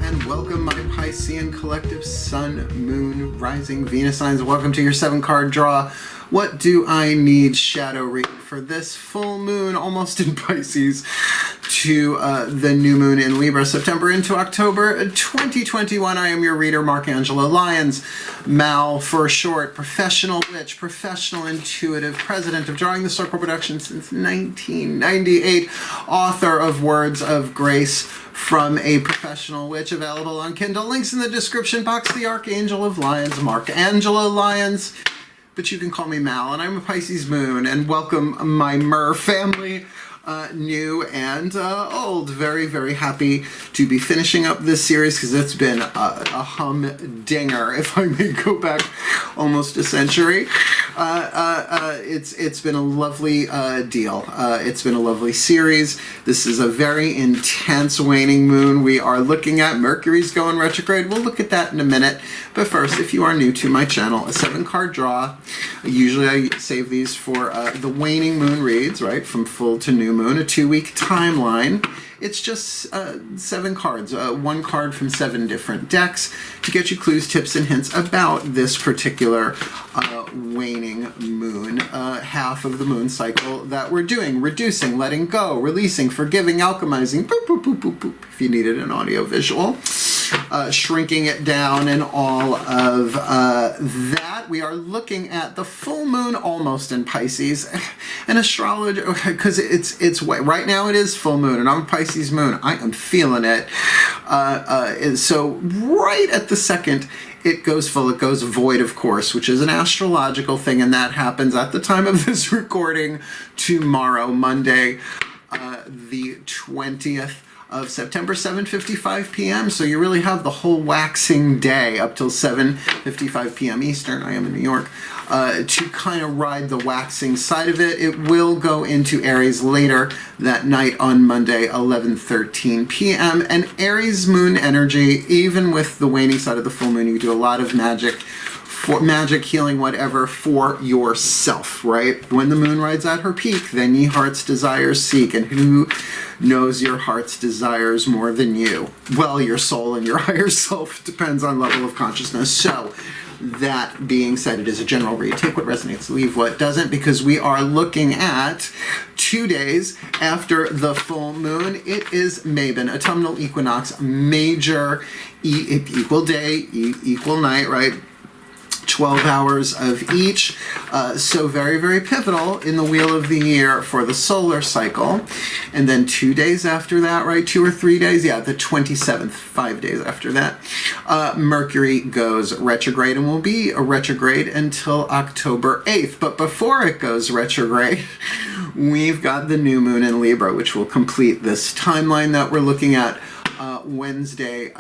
and welcome my Piscean collective Sun, Moon, Rising, Venus signs. Welcome to your 7-card draw. What do I need shadow read for this full moon, almost in Pisces, to the new moon in Libra, September into October 2021. I am your reader, Angelo, Lyons, Mal for short, professional witch, professional intuitive, president of DrawingTheCircle Productions since 1998, author of Words of Grace from a Professional Witch, available on Kindle. Links in the description box. The Archangel of Lyons, Angelo Lyons, but you can call me Mal, and I'm a Pisces moon, and welcome my Mer family, new and old. Very, very happy to be finishing up this series because it's been a humdinger, if I may go back almost a century. It's been a lovely deal. It's been a lovely series. This is a very intense waning moon. We are looking at Mercury's going retrograde. We'll look at that in a minute. But first, if you are new to my channel, a 7-card draw. Usually I save these for the waning moon reads, right, from full to new moon, a 2-week timeline. It's just 7 cards, 1 card from 7 different decks to get you clues, tips, and hints about this particular waning moon, half of the moon cycle that we're doing. Reducing, letting go, releasing, forgiving, alchemizing, boop, boop, boop, boop, boop, if you needed an audio visual. Shrinking it down and all of that. We are looking at the full moon almost in Pisces. And astrology, because it's right now it is full moon, and I'm a Pisces moon. I am feeling it. So right at the second it goes full, it goes void, of course, which is an astrological thing, and that happens at the time of this recording tomorrow, Monday, the 20th of September, 7:55 p.m. So you really have the whole waxing day up till 7:55 p.m. Eastern. I am in New York, to kind of ride the waxing side of it. It will go into Aries later that night on Monday, 11:13 p.m. And Aries moon energy, even with the waning side of the full moon, you do a lot of magic, for magic, healing, whatever, for yourself, right? When the moon rides at her peak, then ye heart's desires seek, and who knows your heart's desires more than you? Well, your soul and your higher self. Depends on level of consciousness. So that being said, it is a general read. Take what resonates, leave what doesn't, because we are looking at 2 days after the full moon. It is Mabon, autumnal equinox, major equal day, equal night, right? 12 hours of each, so very, very pivotal in the wheel of the year for the solar cycle. And then 2 days after that, right, 2 or 3 days, yeah, the 27th, 5 days after that, Mercury goes retrograde, and will be a retrograde until October 8th. But before it goes retrograde, we've got the new moon in Libra, which will complete this timeline that we're looking at. Wednesday,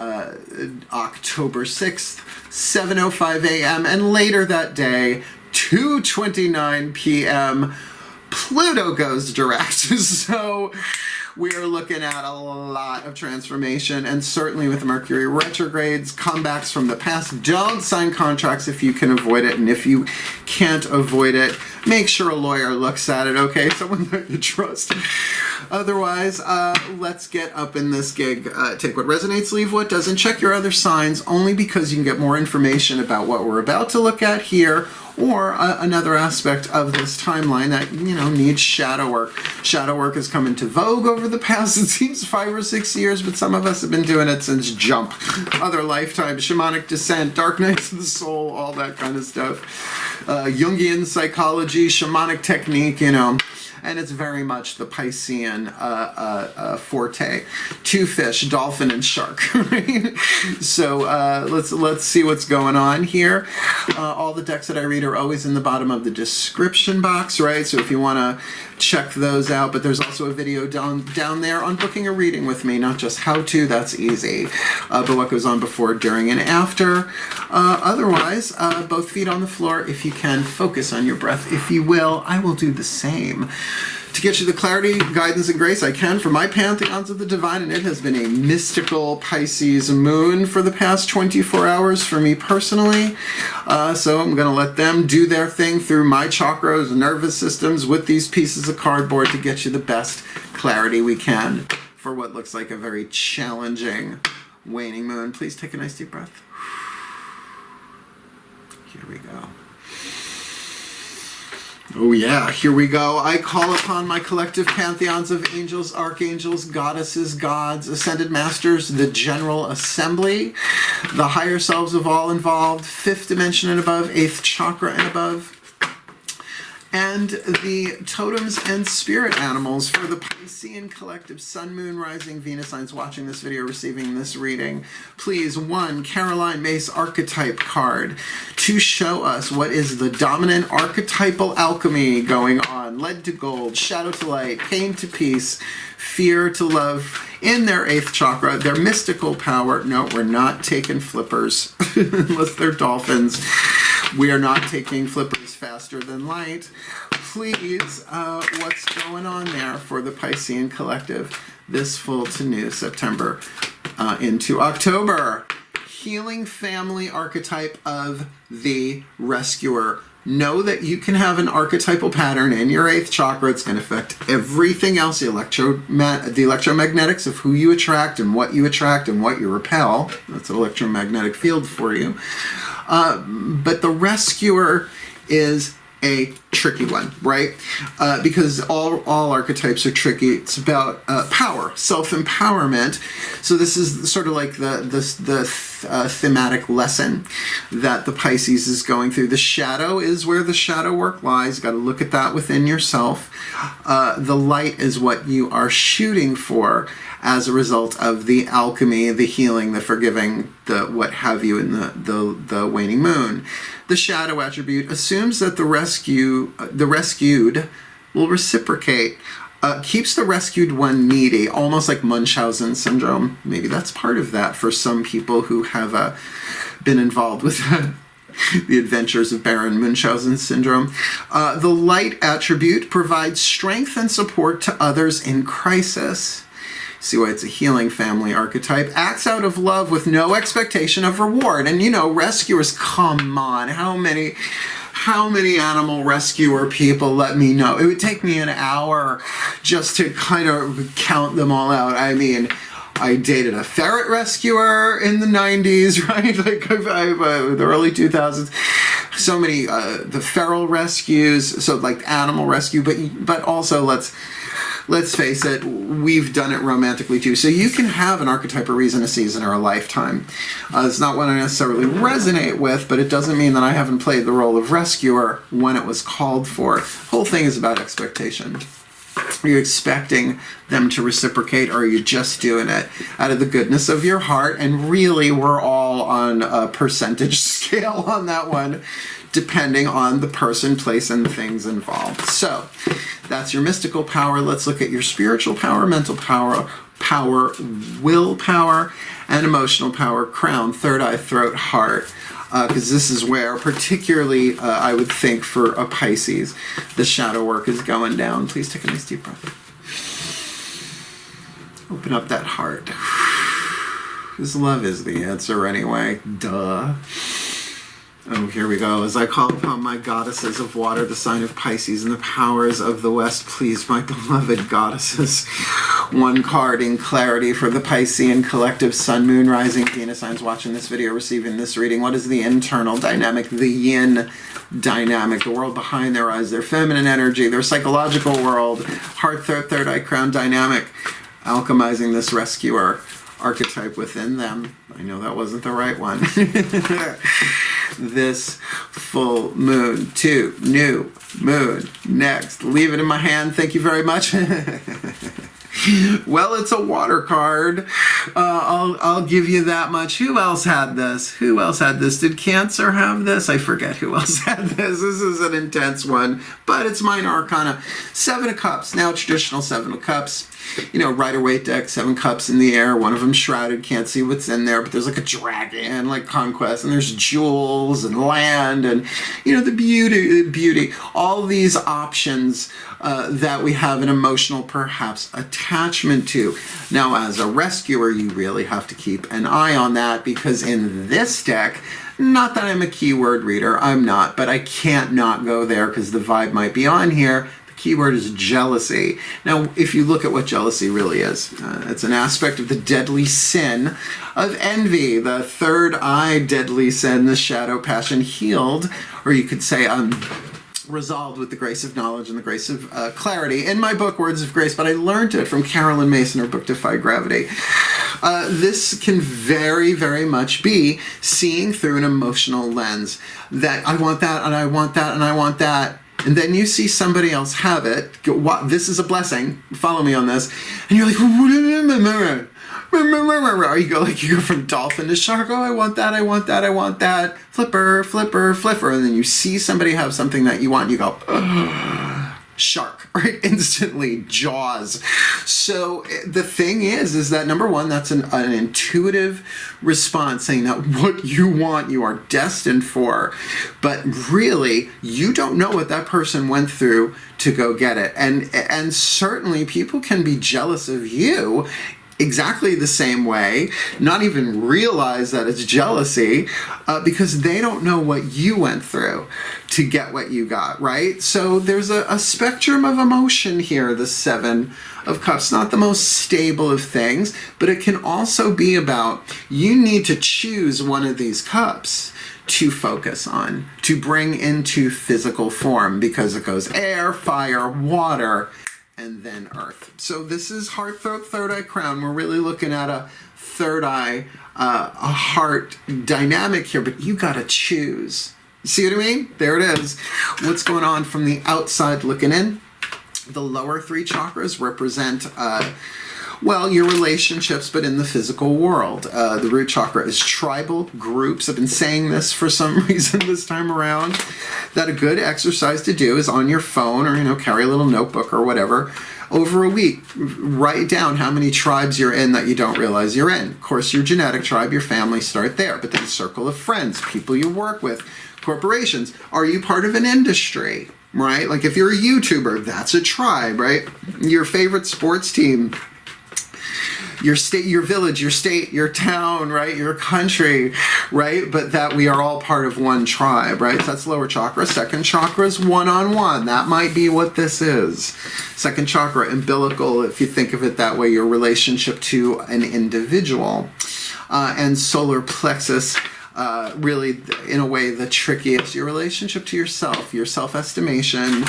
October 6th, 7:05 a.m. and later that day, 2:29 p.m., Pluto goes direct. So we are looking at a lot of transformation, and certainly with Mercury retrogrades, comebacks from the past. Don't sign contracts if you can avoid it, and if you can't avoid it, make sure a lawyer looks at it, okay? Someone that you trust. Otherwise, let's get up in this gig. Take what resonates, leave what doesn't. Check your other signs, only because you can get more information about what we're about to look at here, or another aspect of this timeline that, you know, needs shadow work. Shadow work has come into vogue over the past, it seems, 5 or 6 years, but some of us have been doing it since Jump. Other lifetimes, shamanic descent, dark nights of the soul, all that kind of stuff. Jungian psychology, shamanic technique, you know. And it's very much the Piscean forte. 2 fish, dolphin, and shark. Right? So let's see what's going on here. All the decks that I read are always in the bottom of the description box, right? So if you want to check those out, but there's also a video down there on booking a reading with me, not just how to, that's easy, but what goes on before, during, and after. Otherwise, both feet on the floor if you can. Focus on your breath if you will. I will do the same. To get you the clarity, guidance, and grace I can for my pantheons of the divine, and it has been a mystical Pisces moon for the past 24 hours for me personally. So I'm going to let them do their thing through my chakras, nervous systems, with these pieces of cardboard to get you the best clarity we can for what looks like a very challenging waning moon. Please take a nice deep breath. Here we go. Oh yeah, here we go. I call upon my collective pantheons of angels, archangels, goddesses, gods, ascended masters, the General Assembly, the higher selves of all involved, 5th dimension and above, 8th chakra and above, and the totems and spirit animals for the Piscean collective Sun, Moon, Rising, Venus signs watching this video, receiving this reading. Please, 1 Caroline Mace archetype card to show us what is the dominant archetypal alchemy going on. Lead to gold, shadow to light, pain to peace, fear to love in their 8th chakra, their mystical power. No, we're not taking flippers unless they're dolphins. We are not taking flippers faster than light. Please, what's going on there for the Piscean collective this full to new September into October? Healing family archetype of the rescuer. Know that you can have an archetypal pattern in your 8th chakra. It's going to affect everything else, the electromagnetics of who you attract and what you repel. That's an electromagnetic field for you. But the rescuer is a tricky one, right? Because all archetypes are tricky. It's about power, self-empowerment. So this is sort of like the thematic lesson that the Pisces is going through. The shadow is where the shadow work lies. You got to look at that within yourself. The light is what you are shooting for as a result of the alchemy, the healing, the forgiving, the what have you in the waning moon. The shadow attribute assumes that the rescued will reciprocate, keeps the rescued one needy, almost like Munchausen syndrome. Maybe that's part of that for some people who have been involved with the adventures of Baron Munchausen syndrome. The light attribute provides strength and support to others in crisis. See why it's a healing family archetype. Acts out of love with no expectation of reward. And you know, rescuers, come on. How many animal rescuer people, let me know. It would take me an hour just to kind of count them all out. I mean, I dated a ferret rescuer in the 90s, right? Like the early 2000s. So many, the feral rescues, so like animal rescue, but also let's face it, we've done it romantically too. So you can have an archetype, a reason, a season, or a lifetime. It's not one I necessarily resonate with, but it doesn't mean that I haven't played the role of rescuer when it was called for. The whole thing is about expectation. Are you expecting them to reciprocate, or are you just doing it out of the goodness of your heart? And really, we're all on a percentage scale on that one, depending on the person, place, and things involved. So that's your mystical power. Let's look at your spiritual power, mental power, willpower, and emotional power, crown, third eye, throat, heart. Because this is where, particularly, I would think for a Pisces, the shadow work is going down. Please take a nice deep breath. Open up that heart. Because love is the answer anyway. Duh. Oh, here we go. As I call upon my goddesses of water, the sign of Pisces, and the powers of the West, please, my beloved goddesses. 1 card in clarity for the Piscean collective Sun, Moon, Rising, Venus signs watching this video, receiving this reading. What is the internal dynamic, the yin dynamic, the world behind their eyes, their feminine energy, their psychological world, heart, third eye, crown dynamic, alchemizing this rescuer archetype within them. I know that wasn't the right one. This full moon to new moon next. Leave it in my hand. Thank you very much. Well, it's a water card. I'll give you that much. Who else had this? Did Cancer have this? I forget who else had this. This is an intense one, but it's minor arcana. 7 of Cups. Now traditional 7 of Cups. You know, Rider-Waite deck, 7 cups in the air, one of them shrouded, can't see what's in there, but there's like a dragon, like conquest, and there's jewels and land, and, you know, the beauty, all these options that we have an emotional, perhaps, attachment to. Now, as a rescuer, you really have to keep an eye on that, because in this deck, not that I'm a keyword reader, I'm not, but I can't not go there, because the vibe might be on here. Keyword is jealousy. Now, if you look at what jealousy really is, it's an aspect of the deadly sin of envy, the third eye deadly sin, the shadow passion healed, or you could say resolved with the grace of knowledge and the grace of clarity. In my book, Words of Grace, but I learned it from Carolyn Mason, her book, Defy Gravity. This can very, very much be seeing through an emotional lens that I want that, and I want that, and I want that. And then you see somebody else have it. This is a blessing. Follow me on this. And you're like, you go from dolphin to shark. Oh, I want that, I want that, I want that. Flipper, flipper, flipper. And then you see somebody have something that you want, and you go, shark, right? Instantly, jaws. So the thing is that number one, that's an intuitive response saying that what you want, you are destined for. But really, you don't know what that person went through to go get it. And certainly people can be jealous of you exactly the same way, not even realize that it's jealousy, because they don't know what you went through to get what you got, right? So there's a spectrum of emotion here, the Seven of Cups. Not the most stable of things, but it can also be about you need to choose one of these cups to focus on, to bring into physical form, because it goes air, fire, water, and then earth. So this is heart, throat, third eye, crown. We're really looking at a third eye, a heart dynamic here, but you gotta choose. See what I mean? There it is. What's going on from the outside looking in? The lower three chakras represent, well, your relationships, but in the physical world. The root chakra is tribal groups. I've been saying this for some reason this time around, that a good exercise to do is on your phone, or, carry a little notebook or whatever, over a week, write down how many tribes you're in that you don't realize you're in. Of course, your genetic tribe, your family, start there, but then circle of friends, people you work with, corporations. Are you part of an industry, right? Like if you're a YouTuber, that's a tribe, right? Your favorite sports team, your state, your village, your state, your town, right? Your country, right? But that we are all part of one tribe, right? So that's lower chakra. Second chakra is one-on-one. That might be what this is. Second chakra, umbilical, if you think of it that way, your relationship to an individual. And solar plexus, really, in a way, the trickiest, your relationship to yourself, your self-estimation,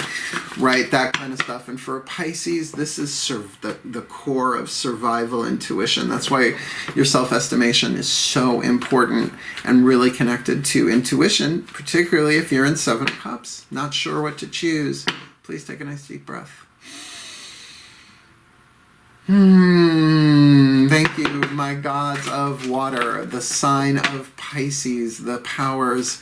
right, that kind of stuff. And for a Pisces, this is the core of survival intuition. That's why your self-estimation is so important and really connected to intuition, particularly if you're in Seven of Cups. Not sure what to choose. Please take a nice deep breath. Thank you, my gods of water, the sign of Pisces, the powers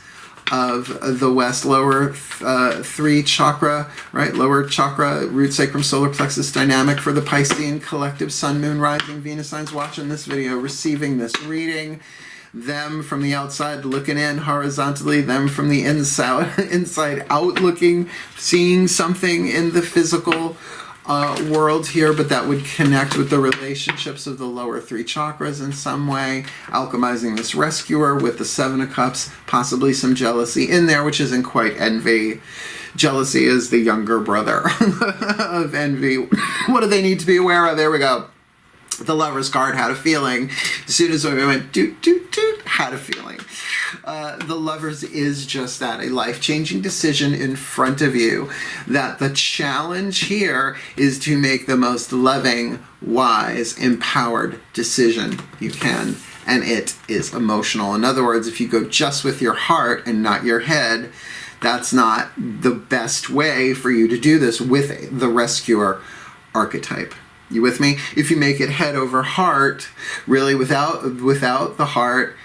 of the West, lower three chakra, right? Lower chakra, root, sacrum, solar plexus dynamic for the Piscean collective, sun, moon, rising, Venus signs watching this video, receiving this reading. Them from the outside looking in horizontally, them from the inside out looking, seeing something in the physical world here, but that would connect with the relationships of the lower three chakras in some way, alchemizing this rescuer with the Seven of Cups, possibly some jealousy in there, which isn't quite envy. Jealousy is the younger brother of envy. What do they need to be aware of? There we go. The Lover's card had a feeling. As soon as we went doot, doot, doot, had a feeling. The Lovers is just that, a life-changing decision in front of you. That the challenge here is to make the most loving, wise, empowered decision you can. And it is emotional. In other words, if you go just with your heart and not your head, that's not the best way for you to do this with the rescuer archetype. You with me? If you make it head over heart, really without the heart,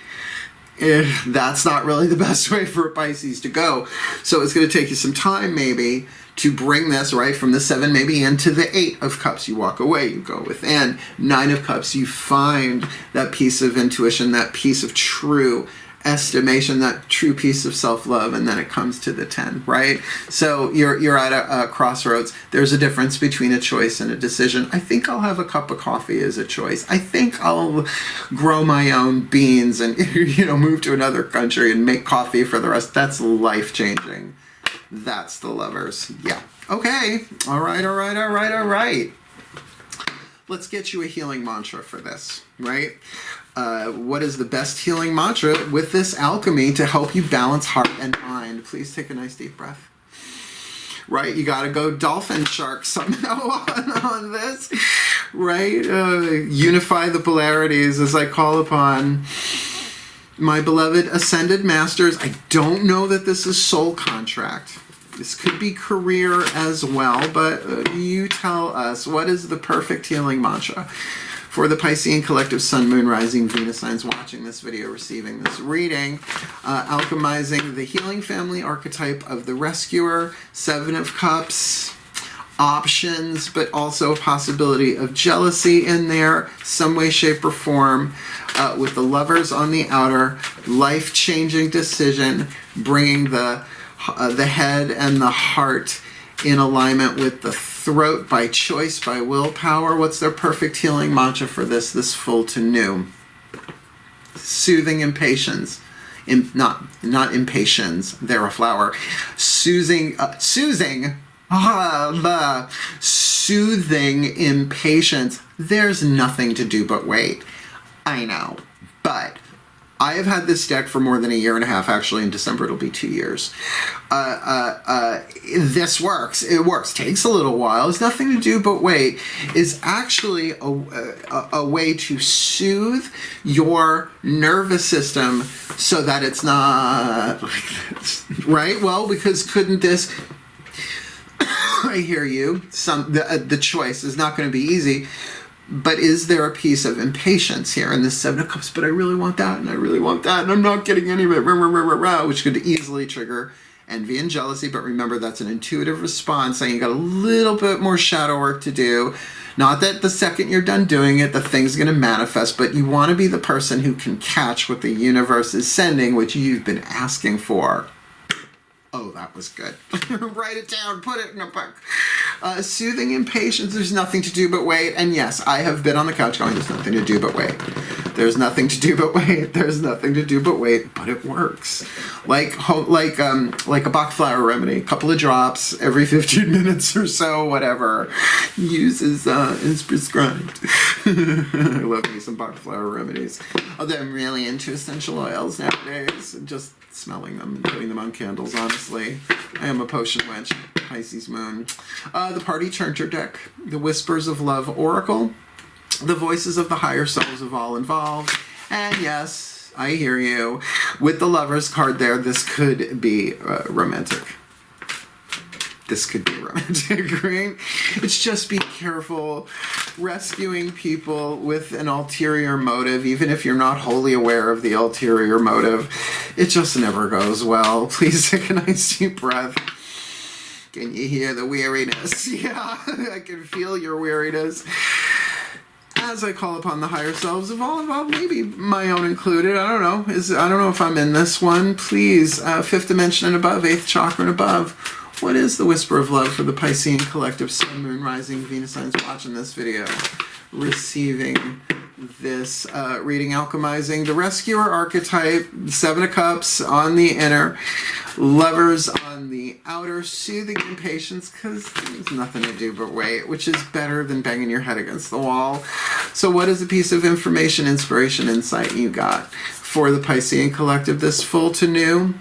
that's not really the best way for a Pisces to go. So it's going to take you some time maybe to bring this right from the Seven maybe into the Eight of Cups. You walk away, you go within. Nine of Cups, you find that piece of intuition, that piece of true estimation, that true piece of self-love, and then it comes to the 10, right? So you're at a crossroads. There's a difference between a choice and a decision. I think I'll have a cup of coffee as a choice. I think I'll grow my own beans and move to another country and make coffee for the rest. That's life-changing. That's the Lovers. Yeah. Okay. All right. Let's get you a healing mantra for this, right? What is the best healing mantra with this alchemy to help you balance heart and mind? Please take a nice deep breath. Right, you got to go dolphin shark somehow on this, right? Unify the polarities as I call upon my beloved ascended masters. I don't know that this is soul contract. This could be career as well, but you tell us, what is the perfect healing mantra for the Piscean collective Sun, Moon, Rising, Venus signs watching this video, receiving this reading? Alchemizing the healing family archetype of the rescuer, Seven of Cups, options, but also a possibility of jealousy in there, some way, shape, or form, with the Lovers on the outer, life-changing decision, bringing the head and the heart in alignment with the throat by choice, by willpower. What's their perfect healing mantra for this full to new? Soothing impatience. Not impatience, they're a flower. Soothing impatience. There's nothing to do but wait. I know, but I have had this deck for more than a year and a half. Actually, in December, it'll be 2 years. This works. It works. Takes a little while. It's nothing to do but wait. Is actually a way to soothe your nervous system so that it's not like this, right? Well, because couldn't this... I hear you. The choice is not going to be easy. But is there a piece of impatience here in this Seven of Cups? But I really want that, and I really want that, and I'm not getting any of it, which could easily trigger envy and jealousy. But remember, that's an intuitive response, saying you got a little bit more shadow work to do. Not that the second you're done doing it, the thing's going to manifest, but you want to be the person who can catch what the universe is sending, which you've been asking for. Oh, that was good. Write it down. Put it in a book. Soothing impatience. There's nothing to do but wait. And yes, I have been on the couch going, there's nothing to do but wait. There's nothing to do but wait. There's nothing to do but wait. But it works. Like a Bach flower remedy. A couple of drops every 15 minutes or so, whatever. Uses is prescribed. I love me some Bach flower remedies. Although I'm really into essential oils nowadays. Just smelling them and putting them on candles, honestly. I am a potion wench. Pisces moon. The Party Turner deck. The Whispers of Love Oracle. The Voices of the Higher Selves of all involved. And yes, I hear you. With the Lovers card there, this could be romantic. This could be romantic, right? It's just be careful rescuing people with an ulterior motive, even if you're not wholly aware of the ulterior motive. It just never goes well. Please take a nice deep breath. Can you hear the weariness? Yeah, I can feel your weariness. As I call upon the higher selves of all involved, maybe my own included. I don't know. I don't know if I'm in this one. Please, fifth dimension and above, eighth chakra and above. What is the whisper of love for the Piscean collective Sun, Moon, Rising, Venus signs watching this video? Receiving this reading, alchemizing the rescuer archetype, Seven of Cups on the inner, Lovers on the outer, soothing impatience because there's nothing to do but wait, which is better than banging your head against the wall. So what is a piece of information, inspiration, insight you got for the Piscean collective this full to new?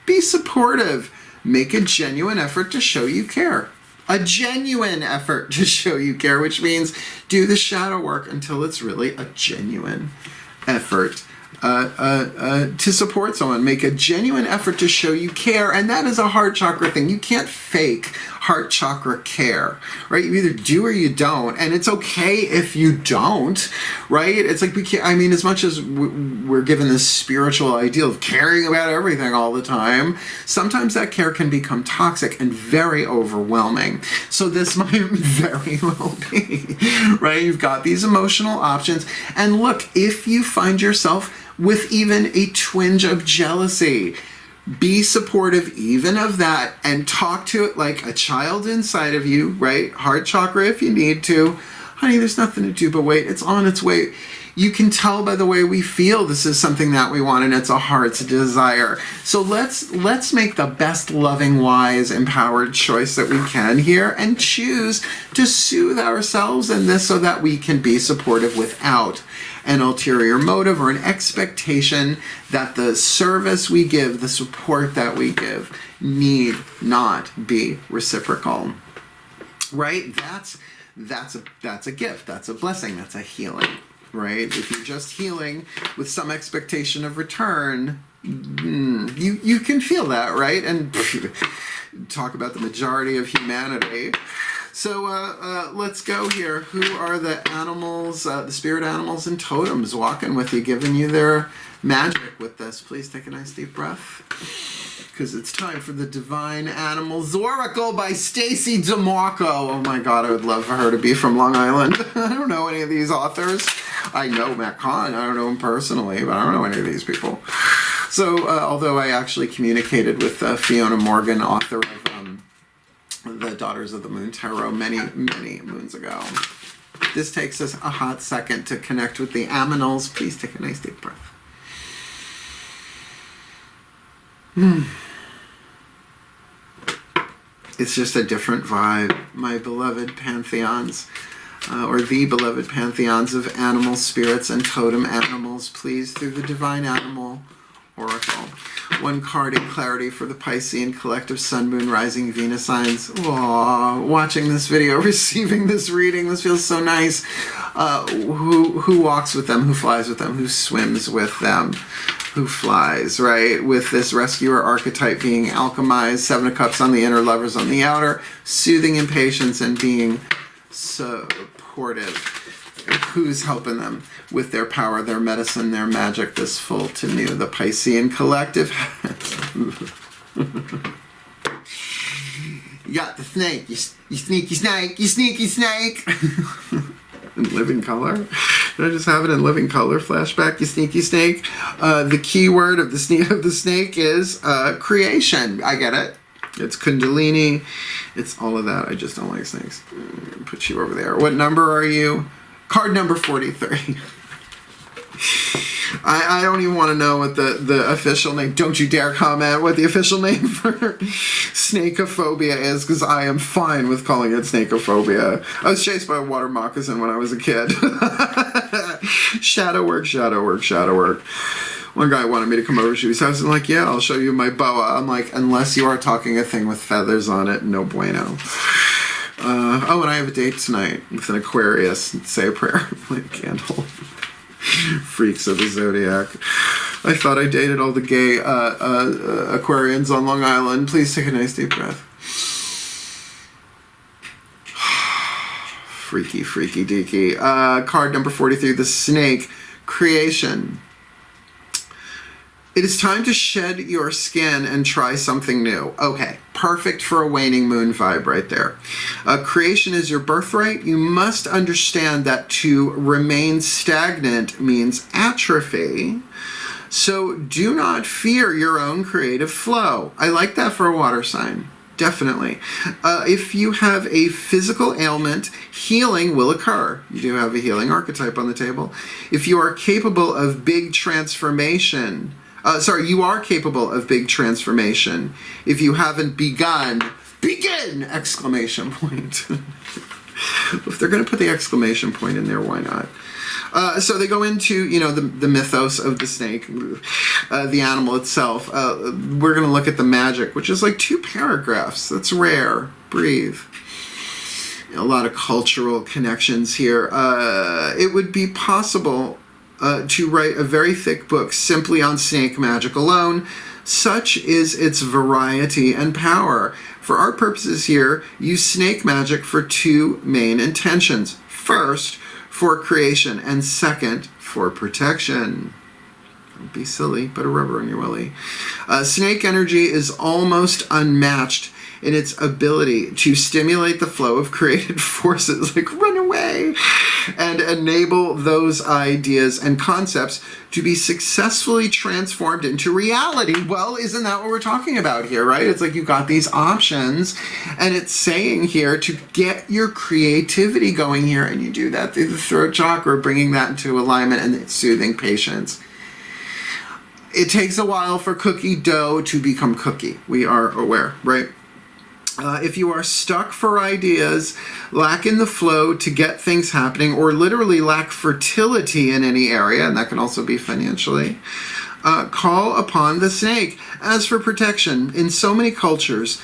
Be supportive. Make a genuine effort to show you care. A genuine effort to show you care, which means do the shadow work until it's really a genuine effort to support someone. Make a genuine effort to show you care, and that is a heart chakra thing. You can't fake heart chakra care, right? You either do or you don't, and it's okay if you don't, right? It's like we can't, I mean, as much as we're given this spiritual ideal of caring about everything all the time, sometimes that care can become toxic and very overwhelming. So this might very well be, right? You've got these emotional options, and look, if you find yourself with even a twinge of jealousy, be supportive even of that and talk to it like a child inside of you, right? Heart chakra if you need to. Honey, there's nothing to do but wait. It's on its way. You can tell by the way we feel this is something that we want, and it's a heart's desire. So let's make the best loving, wise, empowered choice that we can here and choose to soothe ourselves in this so that we can be supportive without an ulterior motive or an expectation that the service we give, the support that we give, need not be reciprocal. Right? That's a gift. That's a blessing. That's a healing. Right? If you're just healing with some expectation of return, you can feel that, right? And talk about the majority of humanity. So let's go here. Who are the animals, the spirit animals and totems walking with you, giving you their magic with this? Please take a nice deep breath, because it's time for the Divine Animals Oracle by Stacy DeMarco. Oh my God, I would love for her to be from Long Island. I don't know any of these authors. I know Matt Kahn. I don't know him personally, but I don't know any of these people. So, although I actually communicated with Fiona Morgan, author of The Daughters of the Moon Tarot, many moons ago. This takes us a hot second to connect with the aminals. Please take a nice deep breath. It's just a different vibe, my beloved pantheons, or the beloved pantheons of animal spirits and totem animals, please, through the Divine Animal Oracle. One card in clarity for the Piscean collective Sun, Moon, Rising, Venus signs. Aww, watching this video, receiving this reading, this feels so nice. Who walks with them, who flies with them, who swims with them, who flies, right? With this rescuer archetype being alchemized, Seven of Cups on the inner, Lovers on the outer, soothing impatience and being supportive. Who's helping them with their power, their medicine, their magic, this full to new, the Piscean collective. You got the snake, you sneaky snake, you sneaky snake. In living color? Did I just have it in living color? Flashback, you sneaky snake. The key word of the snake is creation. I get it. It's Kundalini. It's all of that. I just don't like snakes. Put you over there. What number are you? Card number 43. I don't even want to know what the official name, don't you dare comment what the official name for snakeophobia is, because I am fine with calling it snakeophobia. I was chased by a water moccasin when I was a kid. Shadow work, shadow work, shadow work. One guy wanted me to come over to his house and like, yeah, I'll show you my boa. I'm like, unless you are talking a thing with feathers on it, no bueno. Oh, and I have a date tonight with an Aquarius. Say a prayer, light a candle. Freaks of the zodiac. I thought I dated all the gay Aquarians on Long Island. Please take a nice deep breath. Freaky, freaky deaky. Card number 43, the snake, creation. It is time to shed your skin and try something new. Okay, perfect for a waning moon vibe right there. Creation is your birthright. You must understand that to remain stagnant means atrophy. So do not fear your own creative flow. I like that for a water sign. Definitely. If you have a physical ailment, healing will occur. You do have a healing archetype on the table. If you are capable of big transformation, you are capable of big transformation. If you haven't begun, begin! Exclamation point. If they're going to put the exclamation point in there, why not? So they go into, the mythos of the snake, the animal itself. We're going to look at the magic, which is like 2 paragraphs. That's rare. Breathe. A lot of cultural connections here. It would be possible to write a very thick book simply on snake magic alone. Such is its variety and power. For our purposes here, use snake magic for 2 main intentions. First, for creation, and second, for protection. Don't be silly, put a rubber on your willy. Snake energy is almost unmatched in its ability to stimulate the flow of creative forces, like run away, and enable those ideas and concepts to be successfully transformed into reality. Well, isn't that what we're talking about here, right? It's like you've got these options, and it's saying here to get your creativity going here, and you do that through the throat chakra, bringing that into alignment and it's soothing patience. It takes a while for cookie dough to become cookie. We are aware, right? If you are stuck for ideas, lack in the flow to get things happening, or literally lack fertility in any area, and that can also be financially, call upon the snake. As for protection, in so many cultures,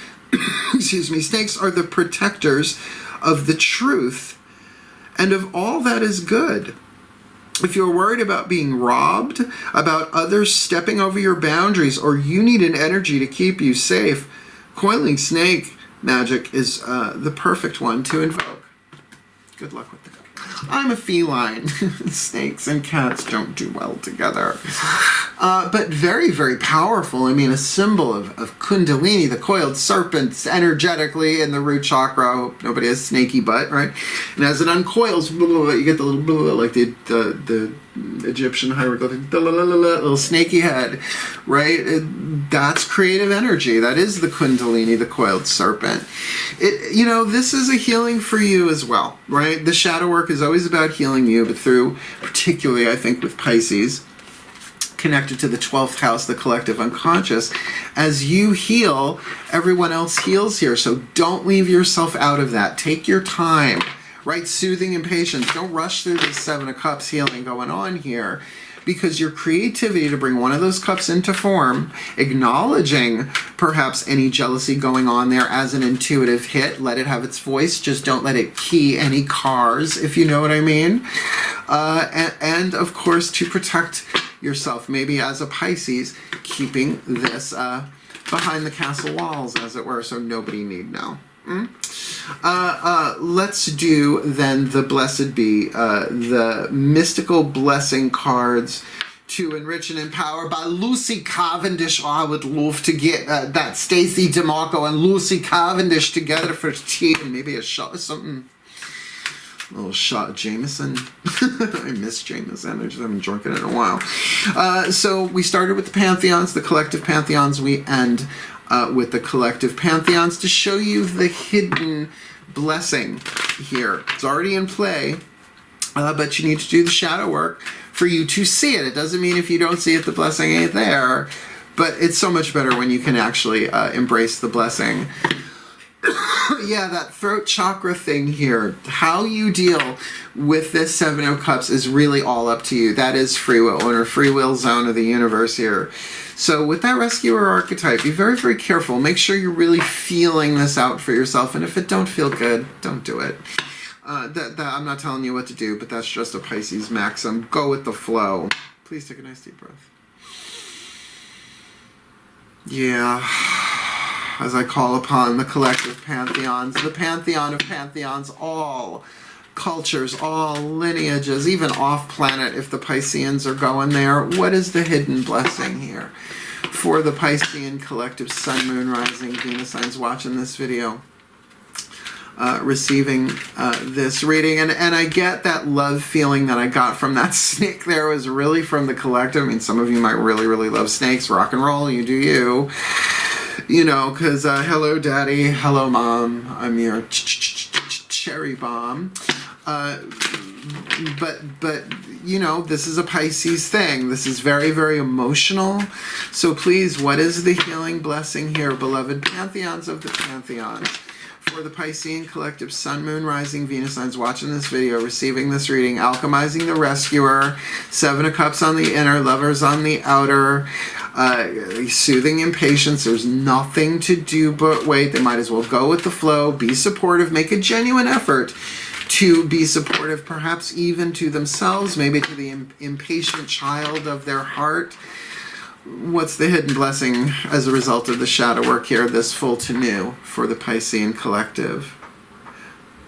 excuse me, snakes are the protectors of the truth and of all that is good. If you're worried about being robbed, about others stepping over your boundaries, or you need an energy to keep you safe, coiling snake magic is the perfect one to invoke. Good luck with that. I'm a feline. Snakes and cats don't do well together. But very, very powerful. I mean, a symbol of Kundalini, the coiled serpents, energetically in the root chakra. I hope nobody has snaky butt, right? And as it uncoils, you get the little, like the Egyptian hieroglyphic, little snaky head, right? That's creative energy. That is the Kundalini, the coiled serpent. This is a healing for you as well, right? The shadow work is always about healing you, but through, particularly, I think, with Pisces, connected to the 12th house, the collective unconscious. As you heal, everyone else heals here. So don't leave yourself out of that. Take your time, right? Soothing and patience. Don't rush through this 7 of Cups healing going on here, because your creativity to bring one of those cups into form, acknowledging perhaps any jealousy going on there as an intuitive hit, let it have its voice, just don't let it key any cars, if you know what I mean. And of course, to protect yourself, maybe as a Pisces, keeping this behind the castle walls, as it were, so nobody need know. Let's do then the Blessed Be, the mystical blessing cards to enrich and empower by Lucy Cavendish. I would love to get that Stacey DeMarco and Lucy Cavendish together for tea and maybe a shot of something. A little shot of Jameson. I miss Jameson. I just haven't drunk it in a while. So we started with the pantheons, the collective pantheons. We end with the collective pantheons to show you the hidden blessing here. It's already in play, but you need to do the shadow work for you to see it. It doesn't mean if you don't see it, the blessing ain't there, but it's so much better when you can actually embrace the blessing. Yeah, that throat chakra thing here, how you deal with this 7 of Cups is really all up to you. That is free will, or free will zone of the universe here. So with that rescuer archetype, be very, very careful. Make sure you're really feeling this out for yourself. And if it don't feel good, don't do it. I'm not telling you what to do, but that's just a Pisces maxim. Go with the flow. Please take a nice deep breath. Yeah. As I call upon the collective pantheons, the pantheon of pantheons, all cultures, all lineages, even off-planet if the Pisceans are going there. What is the hidden blessing here for the Piscean collective Sun, Moon, Rising, Venus signs watching this video, receiving this reading? And I get that love feeling that I got from that snake there was really from the collective. I mean, some of you might really, really love snakes. Rock and roll, you do you. You know, because hello, Daddy. Hello, Mom. I'm your cherry bomb. But this is a Pisces thing. This is very, very emotional. So please, what is the healing blessing here, beloved pantheons of the pantheons? For the Piscean collective Sun, Moon, Rising, Venus signs watching this video, receiving this reading, alchemizing the rescuer, 7 of Cups on the inner, Lovers on the outer, soothing impatience. There's nothing to do but wait. They might as well go with the flow, be supportive, make a genuine effort to be supportive, perhaps even to themselves, maybe to the impatient child of their heart. What's the hidden blessing as a result of the shadow work here, this full to new for the Piscean collective?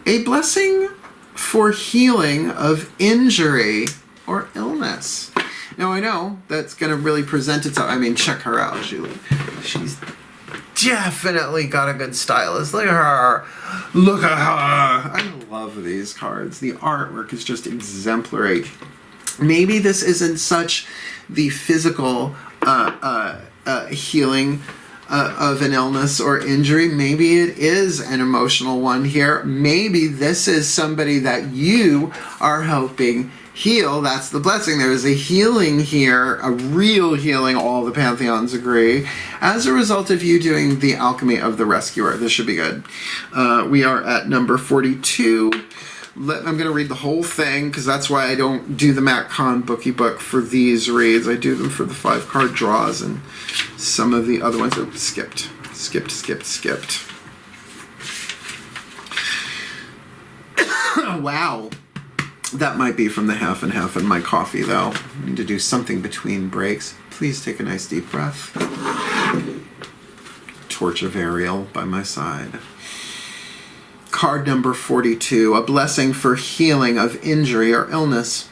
A blessing for healing of injury or illness. Now I know that's going to really present itself. I mean, check her out, Julie. She's definitely got a good stylist. Look at her. Look at her. I love these cards. The artwork is just exemplary. Maybe this isn't such the physical healing of an illness or injury. Maybe it is an emotional one here. Maybe this is somebody that you are helping heal. That's the blessing. There is a healing here, a real healing, all the pantheons agree, as a result of you doing the alchemy of the rescuer. This should be good. We are at number 42. I'm going to read the whole thing because that's why I don't do the Matt Kahn bookie book for these reads. I do them for the 5-card draws and some of the other ones. Oh, skipped. Wow. That might be from the half and half in my coffee, though. I need to do something between breaks. Please take a nice deep breath. Torch of Ariel by my side. Card number 42, a blessing for healing of injury or illness.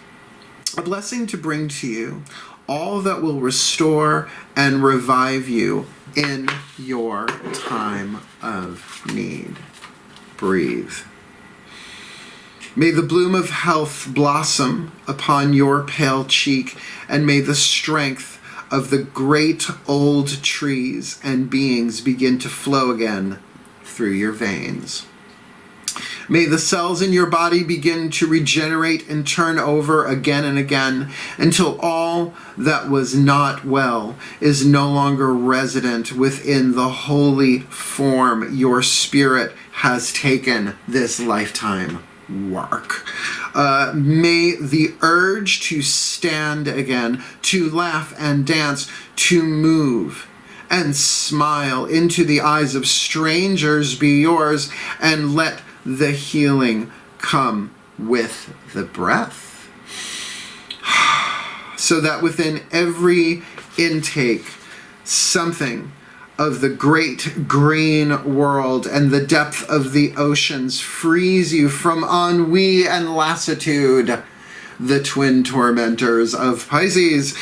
A blessing to bring to you all that will restore and revive you in your time of need. Breathe. May the bloom of health blossom upon your pale cheek, and may the strength of the great old trees and beings begin to flow again through your veins. May the cells in your body begin to regenerate and turn over again and again until all that was not well is no longer resident within the holy form your spirit has taken this lifetime work. May the urge to stand again, to laugh and dance, to move and smile into the eyes of strangers be yours, and let the healing come with the breath. So that within every intake, something of the great green world and the depth of the oceans frees you from ennui and lassitude, the twin tormentors of Pisces.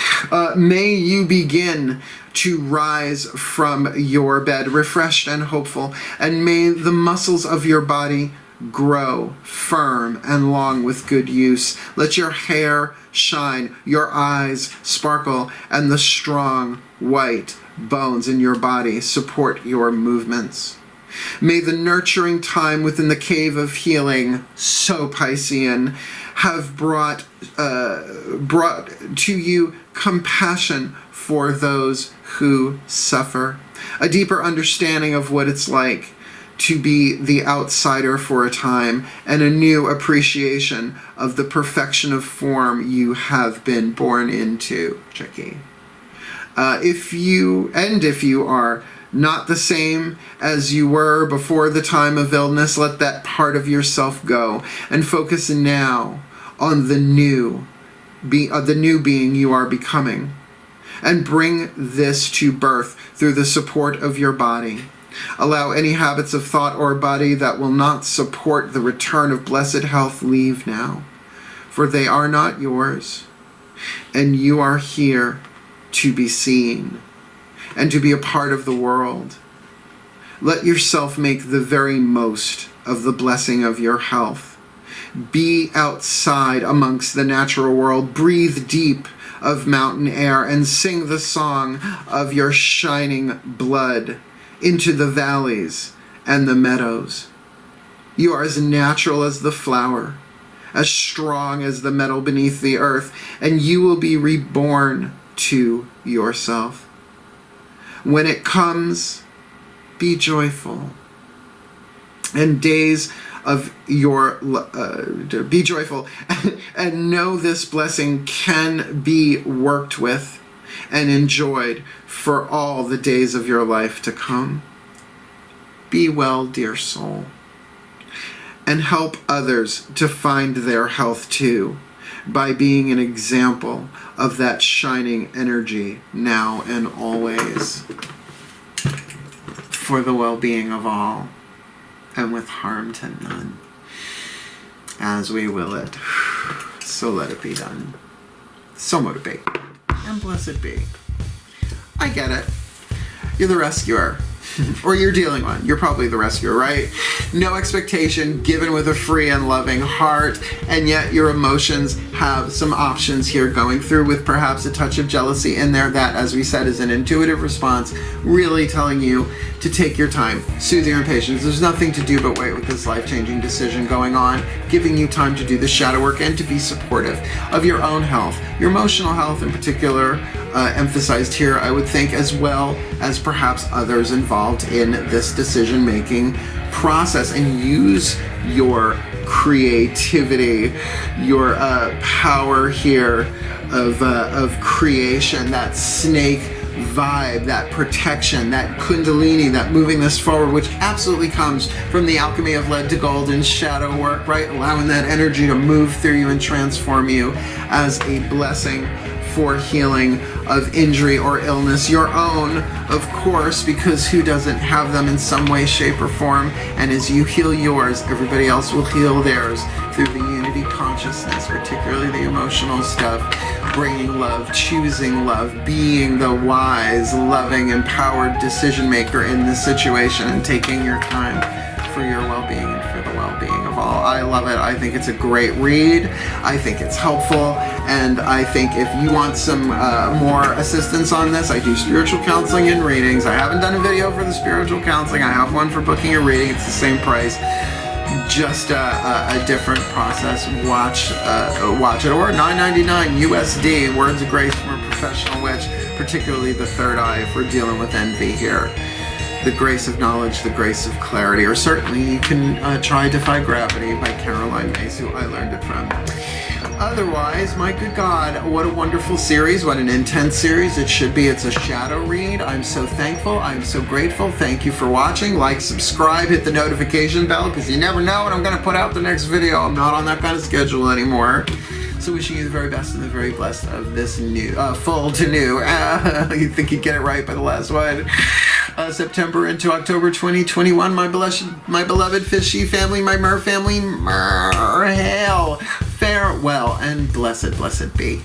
May you begin to rise from your bed refreshed and hopeful, and may the muscles of your body grow firm and long with good use. Let your hair shine, your eyes sparkle, and the strong white bones in your body support your movements. May the nurturing time within the cave of healing, so Piscean, have brought to you compassion for those who suffer, a deeper understanding of what it's like to be the outsider for a time, and a new appreciation of the perfection of form you have been born into. Tricky. If you are not the same as you were before the time of illness, let that part of yourself go and focus now on the new being you are becoming, and bring this to birth through the support of your body. Allow any habits of thought or body that will not support the return of blessed health leave now, for they are not yours, and you are here to be seen and to be a part of the world. Let yourself make the very most of the blessing of your health. Be outside amongst the natural world. Breathe deep of mountain air and sing the song of your shining blood into the valleys and the meadows. You are as natural as the flower, as strong as the metal beneath the earth, and you will be reborn to yourself. When it comes, be joyful. And days of your be joyful and know this blessing can be worked with and enjoyed for all the days of your life to come. Be well, dear soul, and help others to find their health too by being an example of that shining energy now and always, for the well-being of all and with harm to none. As we will it, so let it be done. So mote it be, and blessed be. I get it. You're the rescuer. or you're dealing one. You're probably the rescuer, right? No expectation, given with a free and loving heart, and yet your emotions have some options here going through with perhaps a touch of jealousy in there that, as we said, is an intuitive response, really telling you to take your time, soothe your impatience. There's nothing to do but wait with this life-changing decision going on, giving you time to do the shadow work and to be supportive of your own health, your emotional health in particular, emphasized here, I would think, as well as perhaps others involved in this decision-making process. And use your creativity, your power here of creation, that snake vibe, that protection, that kundalini, that moving this forward, which absolutely comes from the alchemy of lead to gold and shadow work, right? Allowing that energy to move through you and transform you as a blessing for healing of injury or illness, your own, of course, because who doesn't have them in some way, shape, or form? And as you heal yours, everybody else will heal theirs through the unity consciousness, particularly the emotional stuff, bringing love, choosing love, being the wise, loving, empowered decision maker in this situation, and taking your time for your well-being and for the well-being of all. I love it. I think it's a great read. I think it's helpful. And I think if you want some more assistance on this, I do spiritual counseling and readings. I haven't done a video for the spiritual counseling. I have one for booking a reading. It's the same price, just a different process. Watch it, or $9.99 USD. Words of grace from a professional witch, particularly the third eye if we're dealing with envy here. The Grace of Knowledge, the Grace of Clarity, or certainly you can try Defy Gravity by Caroline Mays, who I learned it from. Otherwise, my good God, what a wonderful series, what an intense series it should be. It's a shadow read. I'm so thankful. I'm so grateful. Thank you for watching. Like, subscribe, hit the notification bell, because you never know when I'm going to put out the next video. I'm not on that kind of schedule anymore. So wishing you the very best and the very blessed of this new, full to new, you think you'd get it right by the last one. September into October 2021, my beloved fishy family, my mer family, hail, farewell, and blessed be.